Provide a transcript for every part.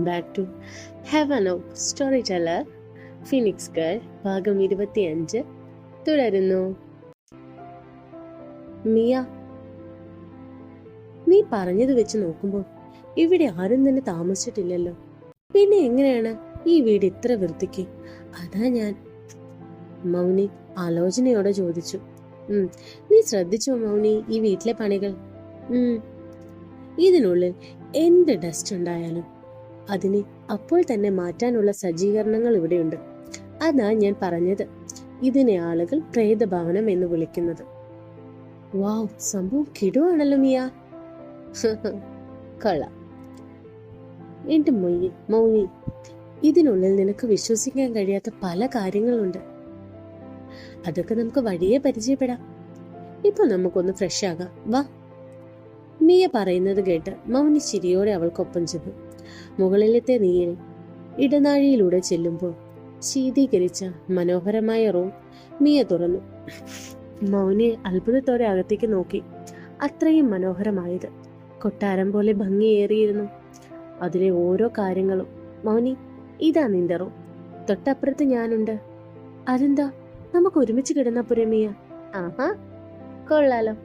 Back to heaven of story teller phoenix girl ഭാഗം 25 തുടരുന്നു. മിയ, നീ പറഞ്ഞത് വെച്ച് നോക്കുമ്പോൾ ഇവിടെ ആരും തന്നെ താമസിച്ചിട്ടില്ലല്ലോ. പിന്നെ എങ്ങനെയാണ് ഈ വീട് ഇത്ര വൃത്തിക്ക്? അതാ ഞാൻ. മൗനി ആലോചനയോടെ ചോദിച്ചു. നീ ശ്രദ്ധിച്ചോ മൗനി ഈ വീട്ടിലെ പണികൾ? ഇതിനുള്ളിൽ എന്ത് ഡസ്റ്റ് ഉണ്ടായാലും അതിനെ അപ്പോൾ തന്നെ മാറ്റാനുള്ള സജ്ജീകരണങ്ങൾ ഇവിടെയുണ്ട്. അതാ ഞാൻ പറഞ്ഞത്, ഇതിനെ ആളുകൾ പ്രേതഭവനം എന്ന് വിളിക്കുന്നത്. വാവ്, സംഭവം കിടുവാണല്ലോ മിയ. കൊള്ളാം. എന്റെ മൗനി, ഇതിനുള്ളിൽ നിനക്ക് വിശ്വസിക്കാൻ കഴിയാത്ത പല കാര്യങ്ങളുണ്ട്. അതൊക്കെ നമുക്ക് വഴിയെ പരിചയപ്പെടാം. ഇപ്പൊ നമുക്കൊന്ന് ഫ്രഷ് ആകാം, വാ. മിയ പറയുന്നത് കേട്ട് മൗനി ചിരിയോടെ അവൾക്കൊപ്പം ചെന്നു. മുകളിലത്തെ നീയിൽ ഇടനാഴിയിലൂടെ ചെല്ലുമ്പോൾ ശീതീകരിച്ച മനോഹരമായ റൂം മിയ തുറന്നു. മൗനി അത്ഭുതത്തോടെ അകത്തേക്ക് നോക്കി. അത്രയും മനോഹരമായത്, കൊട്ടാരം പോലെ ഭംഗിയേറിയിരുന്നു അതിലെ ഓരോ കാര്യങ്ങളും. മൗനി, ഇതാ നിന്റെ റൂം. തൊട്ടപ്പുറത്ത് ഞാനുണ്ട്. അതെന്താ, നമുക്ക് ഒരുമിച്ച് കിടന്ന പോരെ മിയ? ആഹാ, കൊള്ളാലോ.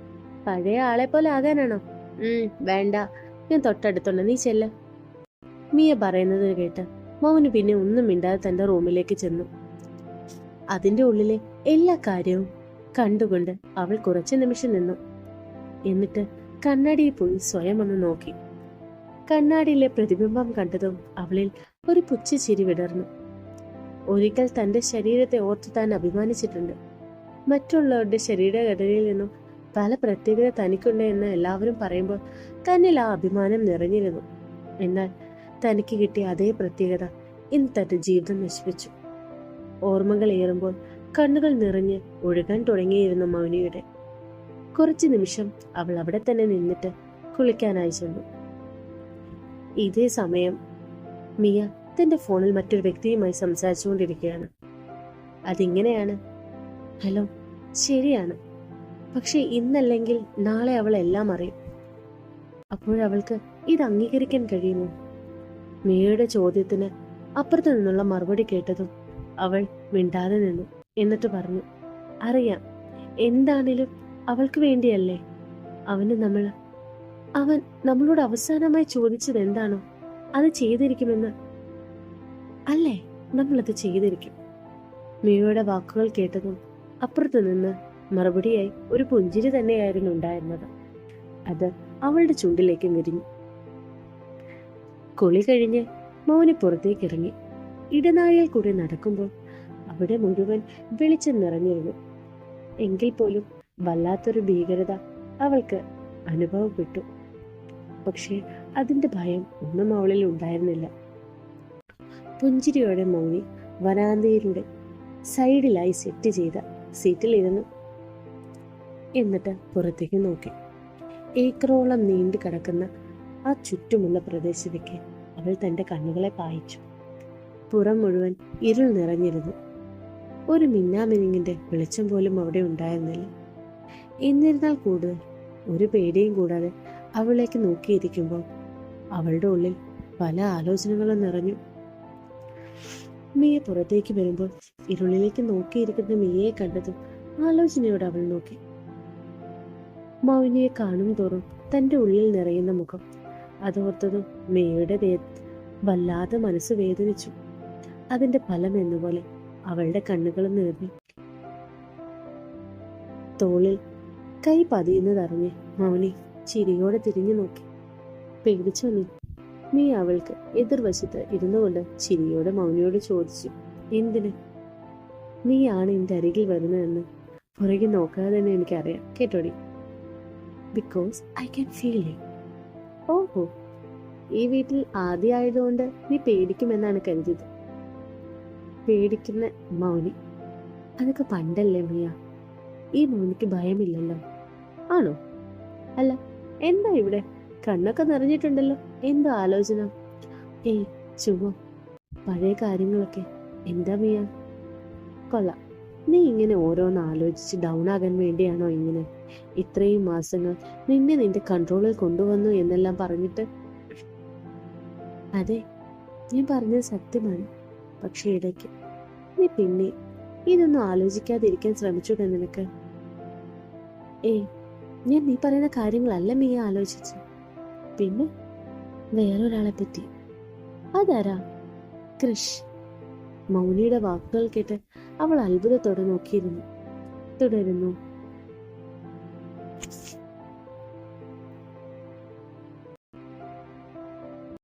പഴയ ആളെ പോലെ ആകാനാണോ? വേണ്ട, ഞാൻ തൊട്ടടുത്തുണ്ട്, നീ ചെല്ല. മിയ പറയുന്നത് കേട്ട് മൗന് പിന്നെ ഒന്നും മിണ്ടാതെ തന്റെ റൂമിലേക്ക് ചെന്നു. അതിന്റെ ഉള്ളിലെ എല്ലാ കാര്യവും കണ്ടുകൊണ്ട് അവൾ കുറച്ചു നിമിഷം നിന്നു. എന്നിട്ട് കണ്ണാടിയിൽ പോയി സ്വയം ഒന്ന് നോക്കി. കണ്ണാടിയിലെ പ്രതിബിംബം കണ്ടതും അവളിൽ ഒരു പുച്ഛച്ചിരി വിടർന്നു. ഒരിക്കൽ തന്റെ ശരീരത്തെ ഓർത്ത് താൻ അഭിമാനിച്ചിട്ടുണ്ട്. മറ്റുള്ളവരുടെ ശരീരഘടനയിൽ നിന്നും പല പ്രത്യേകത തനിക്കുണ്ട് എന്ന് എല്ലാവരും പറയുമ്പോൾ തന്നിൽ ആ അഭിമാനം നിറഞ്ഞിരുന്നു. എന്നാൽ തനിക്ക് കിട്ടിയ അതേ പ്രത്യേകത ഇന്ന് തന്റെ ജീവിതം നശിപ്പിച്ചു. ഓർമ്മകൾ ഏറുമ്പോൾ കണ്ണുകൾ നിറഞ്ഞ് ഒഴുകാൻ തുടങ്ങിയിരുന്നു മൗനിയുടെ. കുറച്ചു നിമിഷം അവൾ അവിടെ തന്നെ നിന്നിട്ട് കുളിക്കാനായി ചെന്നു. ഇതേ സമയം മിയ തന്റെ ഫോണിൽ മറ്റൊരു വ്യക്തിയുമായി സംസാരിച്ചുകൊണ്ടിരിക്കുകയാണ്. അതിങ്ങനെയാണ്. ഹലോ, ശരിയാണ്, പക്ഷെ ഇന്നല്ലെങ്കിൽ നാളെ അവൾ എല്ലാം അറിയും. അപ്പോഴവൾക്ക് ഇത് അംഗീകരിക്കാൻ കഴിയുമോ? മിയയുടെ ചോദ്യത്തിന് അപ്പുറത്തു നിന്നുള്ള മറുപടി കേട്ടതും അവൾ മിണ്ടാതെ നിന്നു. എന്നിട്ട് പറഞ്ഞു, അറിയാം, എന്താണേലും അവൾക്ക് വേണ്ടിയല്ലേ. അവൻ നമ്മളോട് അവസാനമായി ചോദിച്ചത് എന്താണോ അത് ചെയ്തിരിക്കുമെന്ന്. അല്ലേ, നമ്മളത് ചെയ്തിരിക്കും. മിയയുടെ വാക്കുകൾ കേട്ടതും അപ്പുറത്തു നിന്ന് മറുപടിയായി ഒരു പുഞ്ചിരി തന്നെയായിരുന്നു ഉണ്ടായിരുന്നത്. അത് അവളുടെ ചുണ്ടിലേക്ക് വിരിഞ്ഞു. കുളി കഴിഞ്ഞ് മൗനി പുറത്തേക്ക് ഇറങ്ങി. ഇടനാഴിയിൽ കൂടി നടക്കുമ്പോൾ അവിടെ മുഴുവൻ വെളിച്ചം നിറഞ്ഞിരുന്നു. എങ്കിൽ പോലും വല്ലാത്തൊരു ഭീകരത അവൾക്ക് അനുഭവപ്പെട്ടു. പക്ഷേ അതിന്റെ ഭയം ഒന്നും അവളിൽ ഉണ്ടായിരുന്നില്ല. പുഞ്ചിരിയോടെ മൗനി വരാന്തയിലൂടെ സൈഡിലായി സെറ്റ് ചെയ്ത സീറ്റിൽ ഇരുന്നു. എന്നിട്ട് പുറത്തേക്ക് നോക്കി. ഏക്കറോളം നീണ്ടു കിടക്കുന്ന ആ ചുറ്റുമുള്ള പ്രദേശത്തേക്ക് അവൾ തന്റെ കണ്ണുകളെ പായിച്ചു. പുറം മുഴുവൻ ഇരുൾ നിറഞ്ഞിരുന്നു. ഒരു മിന്നാമിനിങ്ങിന്റെ വെളിച്ചം പോലും അവിടെ ഉണ്ടായിരുന്നില്ല. എന്നിരുന്നാൽ കൂടുതൽ ഒരു പേടിയും കൂടാതെ അവളിലേക്ക് നോക്കിയിരിക്കുമ്പോൾ അവളുടെ ഉള്ളിൽ പല ആലോചനകളും നിറഞ്ഞു. മിയ പുറത്തേക്ക് വരുമ്പോൾ ഇരുളിലേക്ക് നോക്കിയിരിക്കുന്ന മിയയെ കണ്ടതും ആലോചനയോടെ അവൾ നോക്കി. മൗനിയെ കാണും തോറും തന്റെ ഉള്ളിൽ നിറയുന്ന മുഖം അതോർത്തതും മിയയുടെ വല്ലാതെ മനസ്സ് വേദനിച്ചു. അതിന്റെ ഫലം എന്നുപോലെ അവളുടെ കണ്ണുകളും നിറഞ്ഞു. തോളിൽ കൈ പതിയുന്നതറിഞ്ഞ് മൗനി ചിരിയോടെ തിരിഞ്ഞു നോക്കി. പേടിച്ചോ നീ അവൾക്ക് എതിർവശത്ത് ഇരുന്നു കൊണ്ട് ചിരിയോടെ മൗനിയോട് ചോദിച്ചു. എന്തിന്? നീയാണ് എന്റെ അരികിൽ വരുന്നതെന്ന് പുറകെ നോക്കാതെ തന്നെ എനിക്കറിയാം കേട്ടോടി. Because I can feel it. ഓഹോ, ഈ വീട്ടിൽ ആദ്യമായതുകൊണ്ട് നീ പേടിക്കുമെന്നാണ് കരുതിയത്. പേടിക്കുന്ന മൗനി, അതൊക്കെ പണ്ടല്ലേ മിയ. ഈ മൗനിക്ക് ഭയമില്ലല്ലോ. ആണോ? അല്ല, എന്താ ഇവിടെ കണ്ണൊക്കെ നിറഞ്ഞിട്ടുണ്ടല്ലോ, എന്തോ ആലോചന? ചുമ്മാ പഴയ കാര്യങ്ങളൊക്കെ. എന്താ മിയ? കൊള്ളാം, നീ ഇങ്ങനെ ഓരോന്ന് ആലോചിച്ച് ഡൗൺ ആകാൻ വേണ്ടിയാണോ ഇങ്ങനെ ഇത്രയും മാസങ്ങൾ നിന്നെ നിന്റെ കൺട്രോളിൽ കൊണ്ടുവന്നു എന്നെല്ലാം പറഞ്ഞിട്ട്? അതെ, ഞാൻ പറഞ്ഞത് സത്യമാണ്. പക്ഷെ ഇടയ്ക്ക് നീ പിന്നെ ഇതൊന്നും ആലോചിക്കാതിരിക്കാൻ ശ്രമിച്ചൂടെ നിനക്ക്? ഞാൻ നീ പറയുന്ന കാര്യങ്ങളല്ല മിയ ആലോചിച്ചു. പിന്നെ വേറൊരാളെ പറ്റി. അതാരാ? കൃഷ്. മൗനിയുടെ വാക്കുകൾ കേട്ട് അവൾ അത്ഭുതത്തോടെ നോക്കിയിരുന്നു. തുടരുന്നു.